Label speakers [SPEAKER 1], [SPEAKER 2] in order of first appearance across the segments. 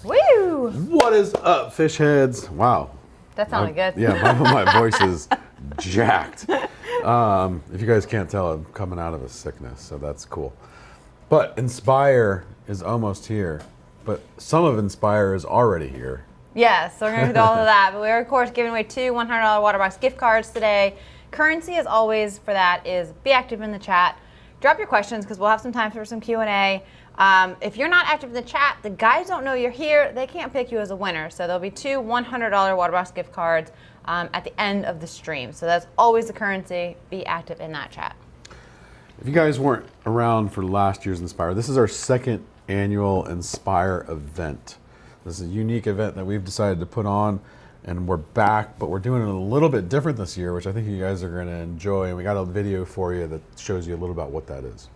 [SPEAKER 1] Woo!
[SPEAKER 2] What is up, fish heads? Wow.
[SPEAKER 1] That sounded good.
[SPEAKER 2] Yeah, my voice is jacked. If you guys can't tell, I'm coming out of a sickness, so that's cool. But Inspire is almost here, but some of Inspire is already here.
[SPEAKER 1] Yes, so we're going to do all of that. But we're, of course, giving away 2 $100 Waterbox gift cards today. Currency, as always, for that is be active in the chat. Drop your questions because we'll have some time for some Q&A. If you're not active in the chat, the guys don't know you're here. They can't pick you as a winner. So there'll be 2 $100 Waterbox gift cards at the end of the stream. So that's always the currency. Be active in that chat.
[SPEAKER 2] If you guys weren't around for last year's Inspire, this is our 2nd annual Inspire event. This is a unique event that we've decided to put on, and we're back, but we're doing it a little bit different this year, which I think you guys are going to enjoy. And we got a video for you that shows you a little about what that is.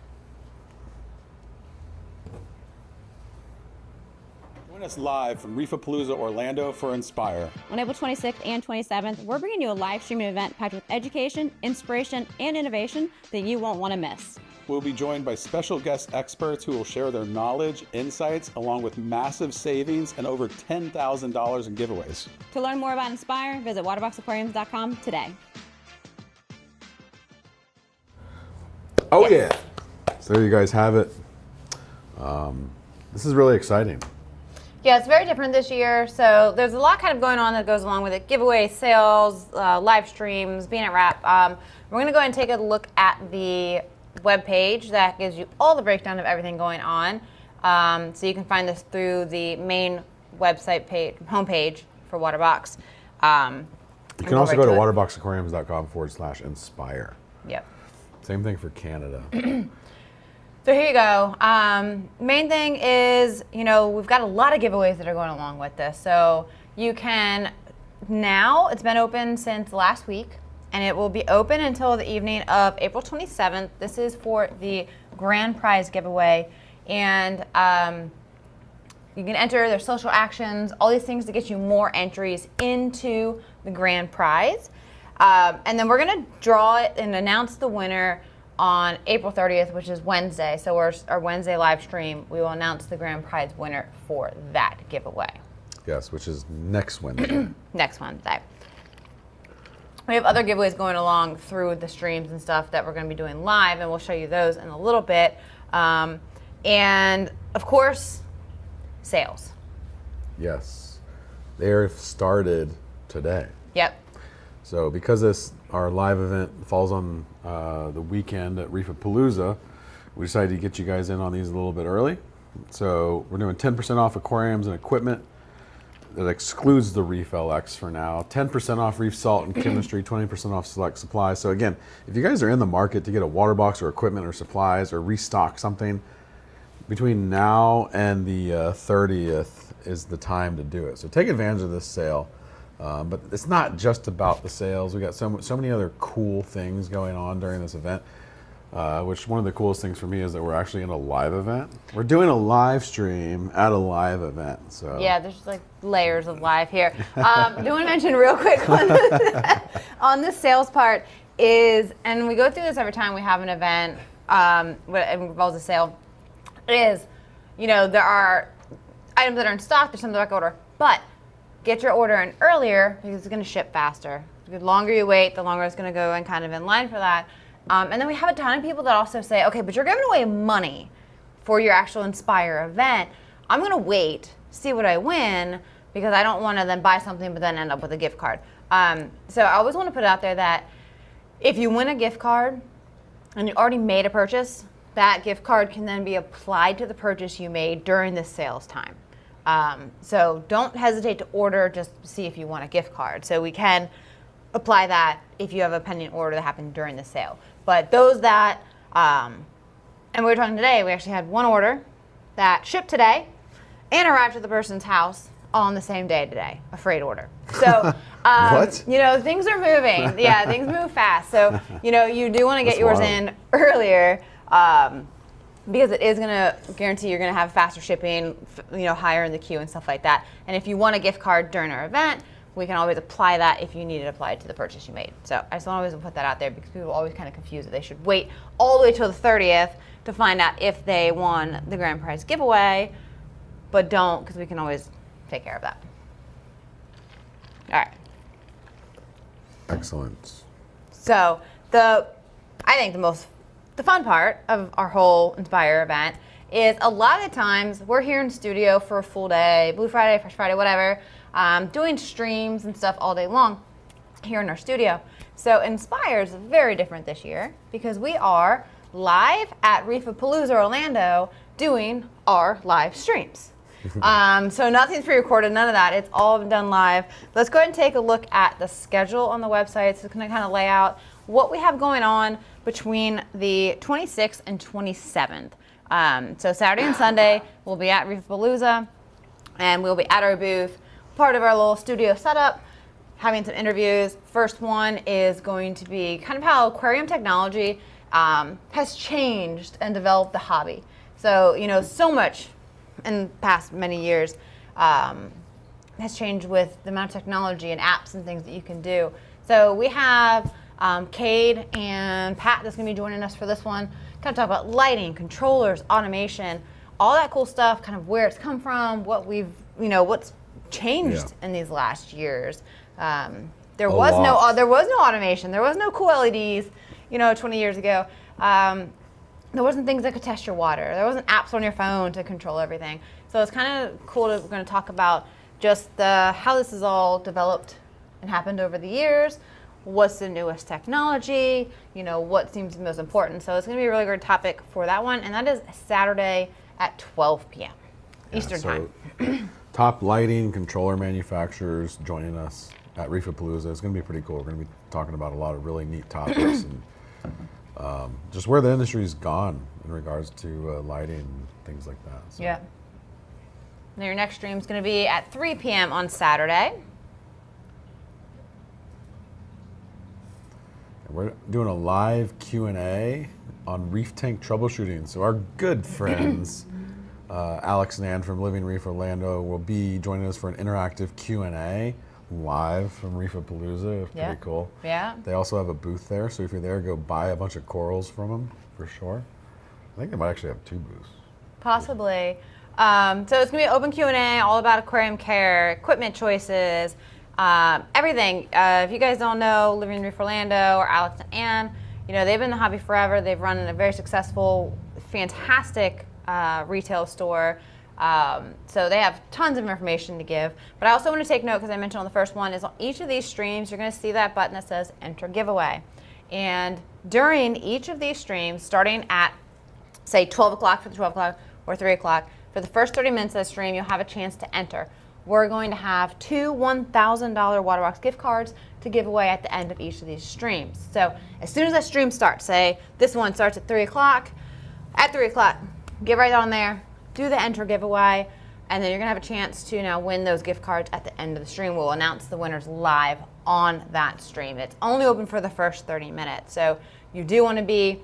[SPEAKER 2] Join us live from Reefapalooza Orlando for Inspire.
[SPEAKER 3] On April 26th and 27th, we're bringing you a live streaming event packed with education, inspiration, and innovation that you won't want to miss.
[SPEAKER 2] We'll be joined by special guest experts who will share their knowledge, insights, along with massive savings and over $10,000 in giveaways.
[SPEAKER 3] To learn more about Inspire, visit waterboxaquariums.com today.
[SPEAKER 2] Oh yeah! So there you guys have it. This is really exciting.
[SPEAKER 1] Yeah, it's very different this year. So there's a lot kind of going on that goes along with it. Giveaways, sales, live streams, being at Wrap. We're going to go ahead and take a look at the web page that gives you all the breakdown of everything going on. So you can find this through the main website page, homepage for Waterbox.
[SPEAKER 2] You can also go to waterboxaquariums.com/inspire.
[SPEAKER 1] Yep.
[SPEAKER 2] Same thing for Canada.
[SPEAKER 1] So here you go. Main thing is, you know, we've got a lot of giveaways that are going along with this. So you can now, it's been open since last week, and it will be open until the evening of April 27th. This is for the grand prize giveaway. And you can enter their social actions, all these things to get you more entries into the grand prize. And then we're going to draw it and announce the winner on April 30th, which is Wednesday. So our Wednesday live stream, we will announce the grand prize winner for that giveaway.
[SPEAKER 2] Yes, which is next Wednesday.
[SPEAKER 1] Next Wednesday. We have other giveaways going along through the streams and stuff that we're going to be doing live, and we'll show you those in a little bit. And of course, sales.
[SPEAKER 2] Yes, they're started today.
[SPEAKER 1] Yep.
[SPEAKER 2] So because our live event falls on the weekend at Reefapalooza, we decided to get you guys in on these a little bit early. So we're doing 10% off aquariums and equipment. That excludes the Reef LX for now. 10% off reef salt and chemistry, 20% off select supplies. So again, if you guys are in the market to get a water box or equipment or supplies or restock something, between now and the 30th is the time to do it. So take advantage of this sale. But it's not just about the sales. We got so many other cool things going on during this event. Which one of the coolest things for me is that we're actually in a live event. We're doing a live stream at a live event. So
[SPEAKER 1] yeah, there's like layers of live here. Do want to mention real quick on the sales part is, and we go through this every time we have an event, it involves a sale, is, you know, there are items that are in stock, there's some back order, but get your order in earlier because it's going to ship faster. The longer you wait, the longer it's going to go and kind of in line for that. And then we have a ton of people that also say, okay, but you're giving away money for your actual Inspire event. I'm going to wait, see what I win, because I don't want to then buy something but then end up with a gift card. So I always want to put it out there that if you win a gift card and you already made a purchase, that gift card can then be applied to the purchase you made during the sales time. So don't hesitate to order, just see if you want a gift card. So we can apply that if you have a pending order that happened during the sale. But those that, and we were talking today, we actually had one order that shipped today and arrived at the person's house on the same day today, a freight order. So,
[SPEAKER 2] what?
[SPEAKER 1] You know, things are moving. Yeah, things move fast. So, you know, you do want to get yours in earlier because it is going to guarantee you're going to have faster shipping, you know, higher in the queue and stuff like that. And if you want a gift card during our event, we can always apply that if you need it applied to the purchase you made. So I just want to always put that out there because people are always kind of confused that they should wait all the way till the 30th to find out if they won the grand prize giveaway, but don't, because we can always take care of that. All right.
[SPEAKER 2] Excellent.
[SPEAKER 1] So I think the fun part of our whole Inspire event is a lot of times we're here in studio for a full day, Blue Friday, Fresh Friday, whatever, doing streams and stuff all day long here in our studio. So Inspire is very different this year because we are live at Reefapalooza Orlando doing our live streams. So nothing's pre-recorded, none of that. It's all done live. Let's go ahead and take a look at the schedule on the website. So it's going to kind of lay out what we have going on between the 26th and 27th. So Saturday and Sunday, we'll be at Reefapalooza, and we'll be at our booth, part of our little studio setup, having some interviews. First one is going to be kind of how aquarium technology has changed and developed the hobby. So, so much in the past many years has changed with the amount of technology and apps and things that you can do. So we have Cade and Pat that's going to be joining us for this one. Kind of talk about lighting, controllers, automation, all that cool stuff, kind of where it's come from, what what's changed in these last years. There was no automation. There was no cool LEDs, 20 years ago. There wasn't things that could test your water. There wasn't apps on your phone to control everything. So it's kind of cool we're going to talk about just how this is all developed and happened over the years. What's the newest technology? What seems the most important. So it's going to be a really good topic for that one. And that is Saturday at 12 p.m. Eastern time.
[SPEAKER 2] Top lighting controller manufacturers joining us at Reefapalooza. It's going to be pretty cool. We're going to be talking about a lot of really neat topics and just where the industry's gone in regards to lighting and things like that. So.
[SPEAKER 1] Yeah. Now your next stream is going to be at 3 p.m. on Saturday.
[SPEAKER 2] We're doing a live Q&A on reef tank troubleshooting. So our good friends, Alex and Ann from Living Reef Orlando, will be joining us for an interactive Q&A live from Reefapalooza. It's pretty cool.
[SPEAKER 1] Yeah.
[SPEAKER 2] They also have a booth there, so if you're there, go buy a bunch of corals from them for sure. I think they might actually have 2 booths.
[SPEAKER 1] Possibly. So it's going to be an open Q&A, all about aquarium care, equipment choices, everything. If you guys don't know Living Reef Orlando or Alex and Ann, they've been in the hobby forever. They've run a very successful, fantastic retail store. So they have tons of information to give. But I also want to take note, because I mentioned on the first one, is on each of these streams, you're going to see that button that says Enter Giveaway. And during each of these streams, starting at, say, 12 o'clock for the 12 o'clock or 3 o'clock, for the first 30 minutes of the stream, you'll have a chance to enter. We're going to have 2 $1,000 Waterbox gift cards to give away at the end of each of these streams. So as soon as that stream starts, say this one starts at 3 o'clock, at 3 o'clock, get right on there, do the enter giveaway, and then you're going to have a chance to now win those gift cards at the end of the stream. We'll announce the winners live on that stream. It's only open for the first 30 minutes. So you do want to be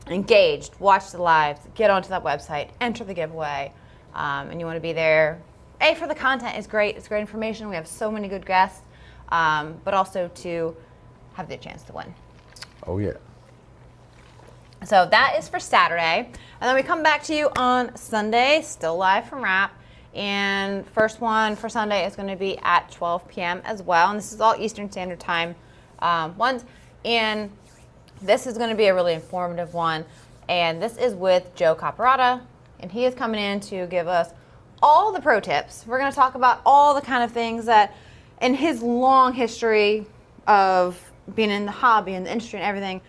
[SPEAKER 1] engaged, watch the lives, get onto that website, enter the giveaway, and you want to be there. For the content is great. It's great information. We have so many good guests, but also to have the chance to win.
[SPEAKER 2] Oh, yeah.
[SPEAKER 1] So that is for Saturday. And then we come back to you on Sunday, still live from RAP. And first one for Sunday is going to be at 12 p.m. as well. And this is all Eastern Standard Time ones. And this is going to be a really informative one. And this is with Joe Caparata. And he is coming in to give us all the pro tips. We're going to talk about all the kind of things that in his long history of being in the hobby and the industry and everything,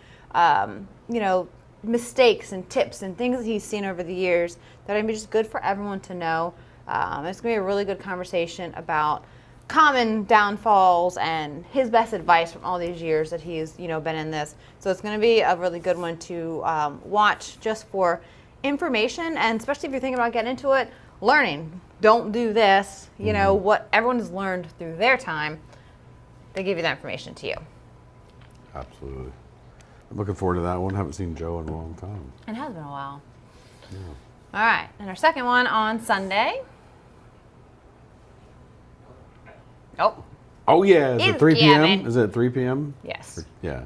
[SPEAKER 1] mistakes and tips and things that he's seen over the years that are going to be just good for everyone to know. It's going to be a really good conversation about common downfalls and his best advice from all these years that he's been in this. So it's going to be a really good one to watch just for information, and especially if you're thinking about getting into it, learning. Don't do this. What everyone has learned through their time, they give you that information to you.
[SPEAKER 2] Absolutely. I'm looking forward to that one. Haven't seen Joe in a long time.
[SPEAKER 1] It has been a while.
[SPEAKER 2] Yeah.
[SPEAKER 1] All right, and our second one on Sunday.
[SPEAKER 2] Oh yeah, is it
[SPEAKER 1] It's
[SPEAKER 2] 3 p.m.?
[SPEAKER 1] Gavin.
[SPEAKER 2] Is it 3 p.m.?
[SPEAKER 1] Yes.
[SPEAKER 2] Yeah.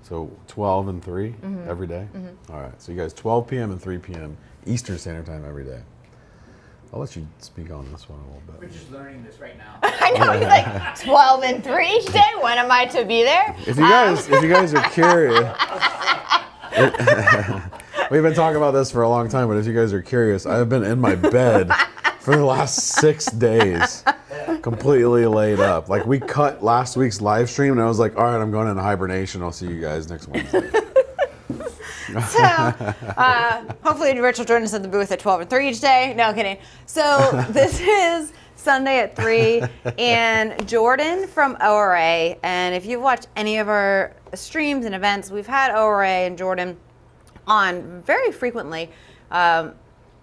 [SPEAKER 2] So 12 and 3 every day? All right. So you guys, 12 p.m. and 3 p.m. Eastern Standard Time every day. I'll let you speak on this one a little
[SPEAKER 4] We're
[SPEAKER 2] bit.
[SPEAKER 4] just learning this right now.
[SPEAKER 1] I know, he's like 12 and 3 each day. When am I to be there?
[SPEAKER 2] If you guys are curious, we've been talking about this for a long time, but if you guys are curious, I've been in my bed for the last 6 days, completely laid up. Like, we cut last week's live stream, and I was like, all right, I'm going into hibernation. I'll see you guys next Wednesday.
[SPEAKER 1] So, hopefully Rich will join us at the booth at 12 and 3 each day. No, kidding. So this is Sunday at 3, and Jordan from ORA, and if you've watched any of our streams and events, we've had ORA and Jordan on very frequently.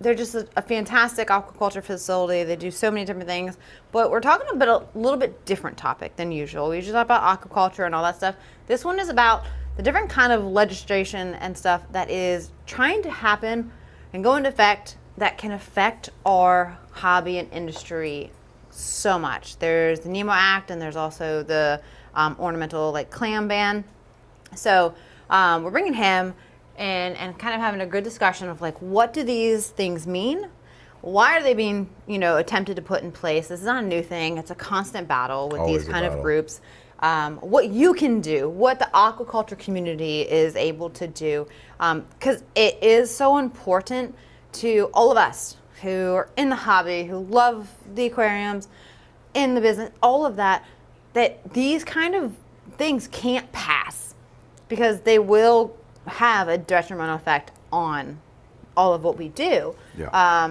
[SPEAKER 1] They're just a fantastic aquaculture facility. They do so many different things, but we're talking about a little bit different topic than usual. We usually talk about aquaculture and all that stuff. This one is about the different kind of legislation and stuff that is trying to happen and go into effect that can affect our hobby and industry so much. There's the NEMO Act, and there's also the ornamental like clam ban. So we're bringing him in and kind of having a good discussion of like, what do these things mean? Why are they being, attempted to put in place? This is not a new thing. It's a constant battle with
[SPEAKER 2] Always
[SPEAKER 1] these
[SPEAKER 2] a
[SPEAKER 1] kind of
[SPEAKER 2] battle.
[SPEAKER 1] groups. What you can do, what the aquaculture community is able to do, because it is so important to all of us who are in the hobby, who love the aquariums, in the business, all of that, that these kind of things can't pass because they will have a detrimental effect on all of what we do.
[SPEAKER 2] Yeah.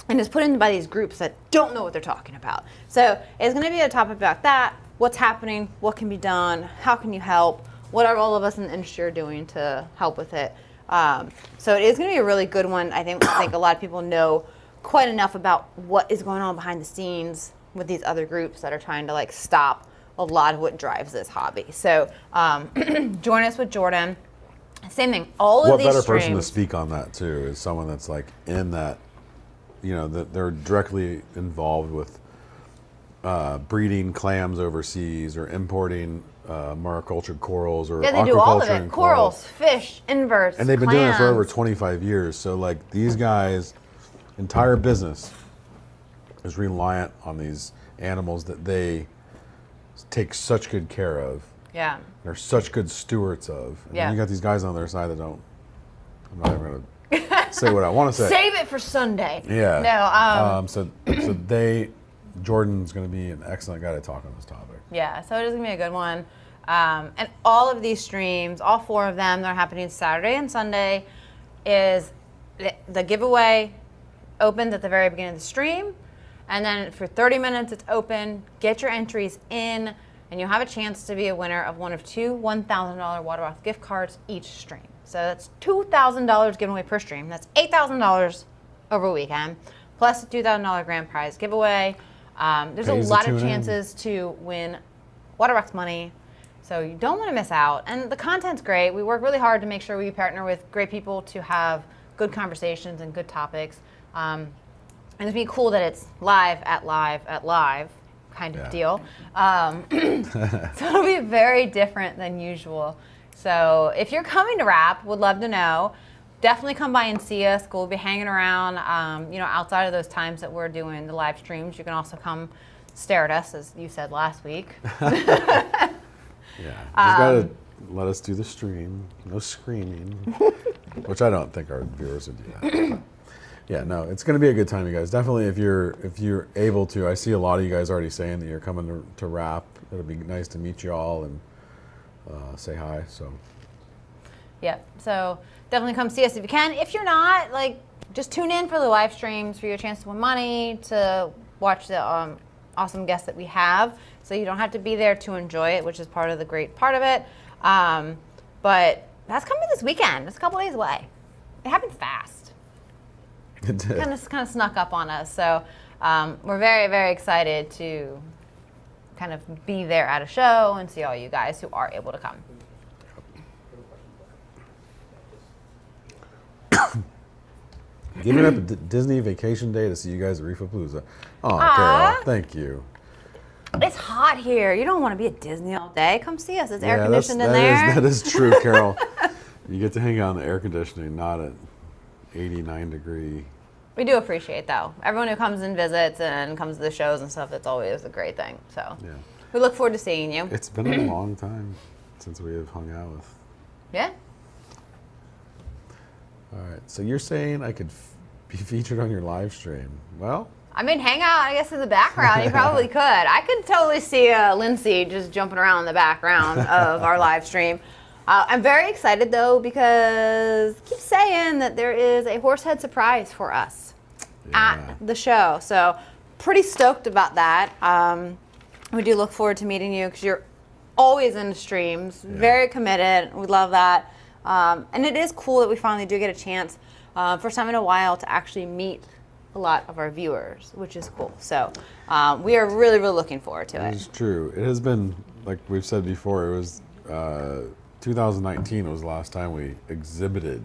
[SPEAKER 1] And it's put in by these groups that don't know what they're talking about. So it's going to be a topic about that. What's happening? What can be done? How can you help? What are all of us in the industry are doing to help with it? So it is going to be a really good one. I think a lot of people know quite enough about what is going on behind the scenes with these other groups that are trying to like stop a lot of what drives this hobby. So join us with Jordan. Same thing. All of
[SPEAKER 2] What
[SPEAKER 1] these
[SPEAKER 2] better
[SPEAKER 1] streams.
[SPEAKER 2] person to speak on that too is someone that's like in that, that they're directly involved with breeding clams overseas or importing maricultured corals or
[SPEAKER 1] Yeah, they do all of
[SPEAKER 2] aquaculture
[SPEAKER 1] it.
[SPEAKER 2] and
[SPEAKER 1] Corals, fish, inverts,
[SPEAKER 2] and they've been doing it for over
[SPEAKER 1] clams.
[SPEAKER 2] 25 years. So like these guys' entire business is reliant on these animals that they take such good care of.
[SPEAKER 1] Yeah.
[SPEAKER 2] They're such good stewards of. And
[SPEAKER 1] Yeah.
[SPEAKER 2] then you got these guys on their side that don't. I'm not even going to say what I want to say.
[SPEAKER 1] Save it for Sunday.
[SPEAKER 2] Yeah.
[SPEAKER 1] No.
[SPEAKER 2] So Jordan's going to be an excellent guy to talk on this topic.
[SPEAKER 1] Yeah. So it is gonna be a good one. And all of these streams, all 4 of them, they're happening Saturday and Sunday. Is the giveaway opens at the very beginning of the stream, and then for 30 minutes it's open. Get your entries in, and you'll have a chance to be a winner of one of 2 $1,000 Waterbox gift cards each stream. So that's $2,000 given away per stream. That's $8,000 over a weekend, plus a $2,000 grand prize giveaway. There's
[SPEAKER 2] Pays
[SPEAKER 1] a
[SPEAKER 2] to
[SPEAKER 1] lot of
[SPEAKER 2] tune in.
[SPEAKER 1] chances to win Waterbox money, so you don't want to miss out. And the content's great. We work really hard to make sure we partner with great people to have good conversations and good topics. And it'd be cool that it's live kind of
[SPEAKER 2] Yeah.
[SPEAKER 1] deal. So it'll be very different than usual. So if you're coming to RAP, would love to know. Definitely come by and see us. We'll be hanging around, outside of those times that we're doing the live streams. You can also come stare at us, as you said last week.
[SPEAKER 2] Yeah. Just got to let us do the stream. No screaming. Which I don't think our viewers would do that. Yeah, no, it's going to be a good time, you guys. Definitely, if you're able to. I see a lot of you guys already saying that you're coming to RAP. It'll be nice to meet you all and say hi. So
[SPEAKER 1] Yep. So definitely come see us if you can. If you're not, just tune in for the live streams for your chance to win money, to watch the awesome guests that we have. So you don't have to be there to enjoy it, which is part of the great part of it. But that's coming this weekend. It's a couple days away. It happened fast.
[SPEAKER 2] it did.
[SPEAKER 1] Kind of snuck up on us. So we're very, very excited to kind of be there at a show and see all you guys who are able to come.
[SPEAKER 2] Giving up a Disney vacation day to see you guys at Reefapalooza. Oh,
[SPEAKER 1] Aw.
[SPEAKER 2] Carol, thank you.
[SPEAKER 1] It's hot here. You don't want to be at Disney all day. Come see us. It's air
[SPEAKER 2] Yeah,
[SPEAKER 1] conditioned in
[SPEAKER 2] that
[SPEAKER 1] there.
[SPEAKER 2] is true, Carol. You get to hang out in the air conditioning, not at 89 degree
[SPEAKER 1] We do appreciate, though. Everyone who comes and visits and comes to the shows and stuff, it's always a great thing. So
[SPEAKER 2] Yeah.
[SPEAKER 1] we look forward to seeing you.
[SPEAKER 2] It's been a long time since we have hung out with.
[SPEAKER 1] Yeah.
[SPEAKER 2] All right. So you're saying I could be featured on your live stream? Well,
[SPEAKER 1] I mean, hang out, I guess, in the background. You probably could. I could totally see Lindsay just jumping around in the background of our live stream. I'm very excited, though, because I keep saying that there is a horsehead surprise for us at the show. So pretty stoked about that. We do look forward to meeting you because you're always in the streams, very committed. We love that. And it is cool that we finally do get a chance, first time in a while, to actually meet a lot of our viewers, which is cool. So we are really, really looking forward to it.
[SPEAKER 2] it's true. It has been, like we've said before, it was 2019 was the last time we exhibited.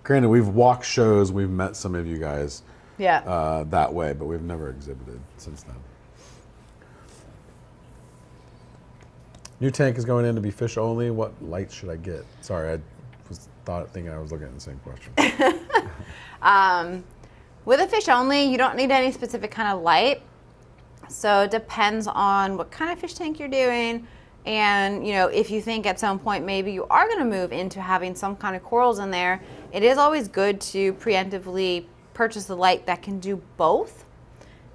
[SPEAKER 2] Granted, we've walked shows, we've met some of you guys that way, but we've never exhibited since then. New tank is going in to be fish only. What light should I get? Sorry, I was thinking I was looking at the same question.
[SPEAKER 1] With a fish only, you don't need any specific kind of light. So it depends on what kind of fish tank you're doing. And, you know, if you think at some point maybe you are going to move into having some kind of corals in there, it is always good to preemptively purchase a light that can do both,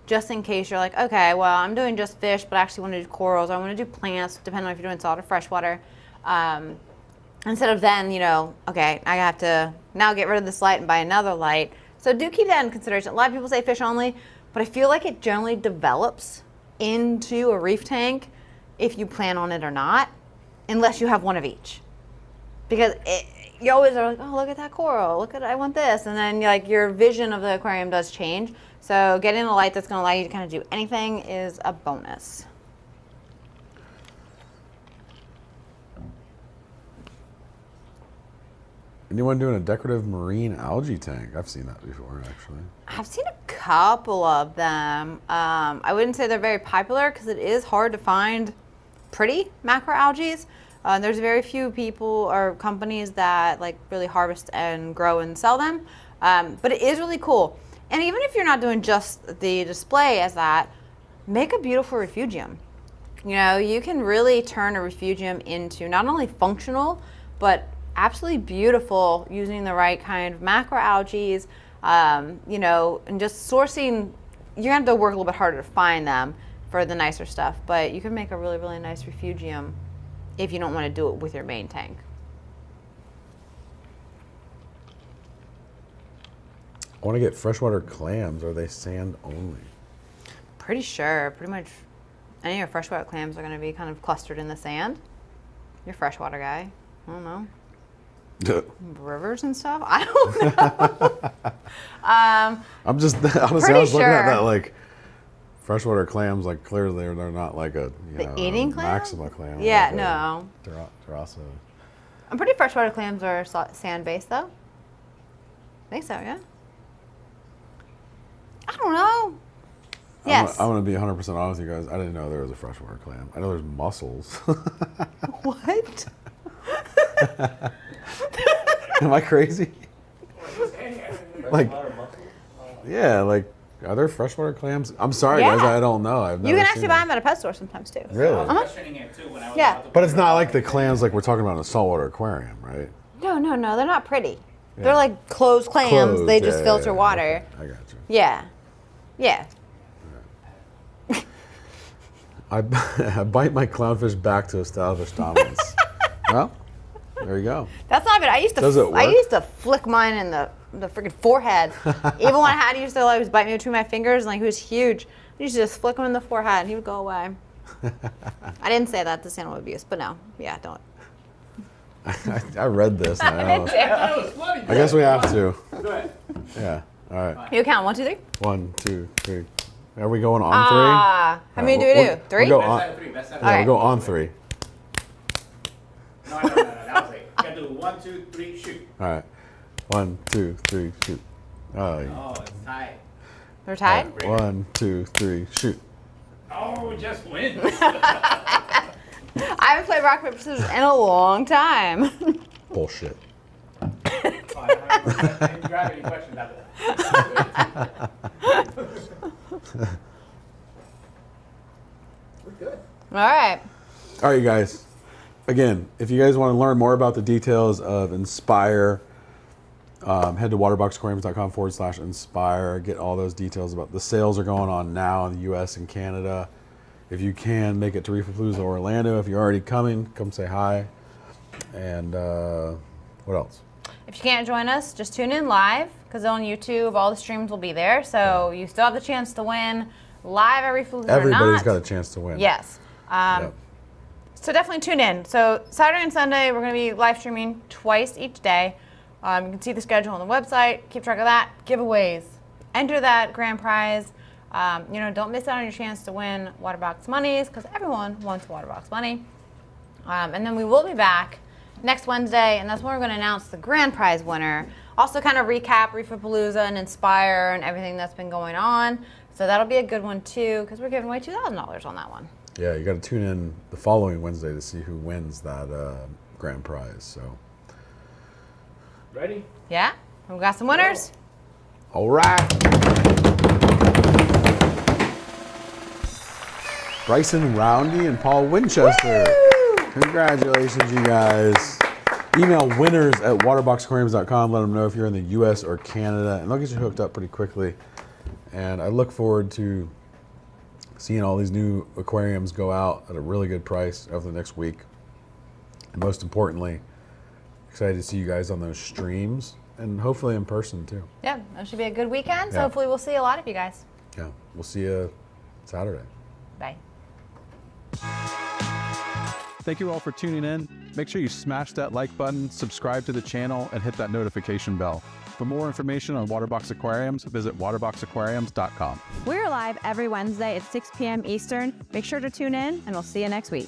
[SPEAKER 1] just in case you're like, okay, well, I'm doing just fish, but I actually want to do corals, or I want to do plants, depending on if you're doing salt or freshwater. Instead of then, you know, okay, I have to now get rid of this light and buy another light. So do keep that in consideration. A lot of people say fish only, but I feel like it generally develops into a reef tank if you plan on it or not, unless you have one of each. Because you always are like, oh, look at that coral, look at, I want this. And then like your vision of the aquarium does change. So getting a light that's gonna allow you to kind of do anything is a bonus.
[SPEAKER 2] Anyone doing a decorative marine algae tank? I've seen that before, actually.
[SPEAKER 1] I've seen a couple of them. I wouldn't say they're very popular because it is hard to find pretty macroalgae. There's very few people or companies that like really harvest and grow and sell them. But it is really cool. And even if you're not doing just the display as that, make a beautiful refugium. You know, you can really turn a refugium into not only functional, but absolutely beautiful using the right kind of macroalgae, you know, and just sourcing. You're gonna have to work a little bit harder to find them for the nicer stuff, but you can make a really, really nice refugium if you don't want to do it with your main tank.
[SPEAKER 2] I want to get freshwater clams. Are they sand only?
[SPEAKER 1] Pretty sure, pretty much any of your freshwater clams are going to be kind of clustered in the sand. You're a freshwater guy. I don't know. Rivers and stuff? I don't know.
[SPEAKER 2] I'm just, honestly, I was looking at that like freshwater clams, like clearly they're not like a, you know,
[SPEAKER 1] eating clam?
[SPEAKER 2] Maxima clam.
[SPEAKER 1] Yeah,
[SPEAKER 2] like
[SPEAKER 1] no.
[SPEAKER 2] Terrasa.
[SPEAKER 1] I'm pretty freshwater clams are sand-based, though. I think so, yeah. I don't know. Yes.
[SPEAKER 2] I'm going to be 100% honest with you guys. I didn't know there was a freshwater clam. I know there's mussels.
[SPEAKER 1] What?
[SPEAKER 2] Am I crazy? Like, yeah, like, are there freshwater clams? I'm sorry, guys, I don't know. I've never
[SPEAKER 1] You can
[SPEAKER 2] seen
[SPEAKER 1] actually buy them at a pet store sometimes, too.
[SPEAKER 2] Really?
[SPEAKER 4] I was questioning it too when I was
[SPEAKER 1] Yeah.
[SPEAKER 4] about to
[SPEAKER 2] But it's not like the clams like we're talking about in a saltwater aquarium, right?
[SPEAKER 1] No, they're not pretty.
[SPEAKER 2] Yeah.
[SPEAKER 1] They're like closed clams.
[SPEAKER 2] Closed,
[SPEAKER 1] They just
[SPEAKER 2] yeah,
[SPEAKER 1] filter
[SPEAKER 2] yeah,
[SPEAKER 1] water.
[SPEAKER 2] okay, I got you.
[SPEAKER 1] Yeah. Yeah.
[SPEAKER 2] I bite my clownfish back to establish dominance. Well, there you go.
[SPEAKER 1] That's not good. I used to
[SPEAKER 2] Does it work?
[SPEAKER 1] I used to flick mine in the freaking forehead. Even when I had, he used to always bite me between my fingers, and like he was huge. I used to just flick him in the forehead and he would go away. I didn't say that to animal abuse, but no. Yeah, don't.
[SPEAKER 2] I read this. And I don't know.
[SPEAKER 4] That was funny.
[SPEAKER 2] I guess we have to.
[SPEAKER 4] Go ahead.
[SPEAKER 2] Yeah. All right.
[SPEAKER 1] You count 1, 2, 3.
[SPEAKER 2] 1, 2, 3. Are we going on
[SPEAKER 1] Ah, how many do we do? 3?
[SPEAKER 2] We'll go
[SPEAKER 4] Best
[SPEAKER 2] on,
[SPEAKER 4] out of three. Best out of
[SPEAKER 2] yeah,
[SPEAKER 4] three.
[SPEAKER 1] right.
[SPEAKER 2] we'll go on 3.
[SPEAKER 4] No, that was it. You gotta do 1, 2, 3, shoot.
[SPEAKER 2] All right. 1, 2, 3, shoot. Oh, yeah.
[SPEAKER 4] Oh, it's tied.
[SPEAKER 1] We're tied?
[SPEAKER 2] 1, 2, 3, shoot.
[SPEAKER 4] Oh, just wins.
[SPEAKER 1] I haven't played rock, paper, scissors in a long time.
[SPEAKER 2] Bullshit.
[SPEAKER 4] Oh, I didn't drive any questions after that. We're good.
[SPEAKER 1] All right.
[SPEAKER 2] All right, you guys. Again, if you guys want to learn more about the details of Inspire, head to waterboxaquariums.com/inspire. Get all those details about the sales are going on now in the U.S. and Canada. If you can, make it to Reefapalooza Orlando. If you're already coming, come say hi. And what else?
[SPEAKER 1] If you can't join us, just tune in live because on YouTube, all the streams will be there. So you still have the chance to win live at Reefapalooza or not.
[SPEAKER 2] Everybody's got a chance to win.
[SPEAKER 1] Yes.
[SPEAKER 2] Yep.
[SPEAKER 1] So definitely tune in. So Saturday and Sunday, we're going to be live streaming twice each day. You can see the schedule on the website. Keep track of that. Giveaways. Enter that grand prize. Don't miss out on your chance to win Waterbox monies because everyone wants Waterbox money. And then we will be back next Wednesday, and that's when we're going to announce the grand prize winner. Also kind of recap Reefapalooza and Inspire and everything that's been going on. So that'll be a good one too because we're giving away $2,000 on that one.
[SPEAKER 2] Yeah, you got to tune in the following Wednesday to see who wins that grand prize. So,
[SPEAKER 4] Ready?
[SPEAKER 1] Yeah? We've got some winners.
[SPEAKER 2] all right. Bryson Roundy and Paul Winchester.
[SPEAKER 1] Woo!
[SPEAKER 2] Congratulations, you guys. Email winners@waterboxaquariums.com. Let them know if you're in the U.S. or Canada, and they'll get you hooked up pretty quickly. And I look forward to seeing all these new aquariums go out at a really good price over the next week. And most importantly, excited to see you guys on those streams and hopefully in person too.
[SPEAKER 1] Yeah, that should be a good weekend. So
[SPEAKER 2] Yeah.
[SPEAKER 1] hopefully we'll see a lot of you guys.
[SPEAKER 2] Yeah, we'll see you Saturday.
[SPEAKER 1] Bye.
[SPEAKER 5] Thank you all for tuning in. Make sure you smash that like button, subscribe to the channel, and hit that notification bell. For more information on Waterbox Aquariums, visit waterboxaquariums.com.
[SPEAKER 3] We're live every Wednesday at 6 p.m. Eastern. Make sure to tune in, and we'll see you next week.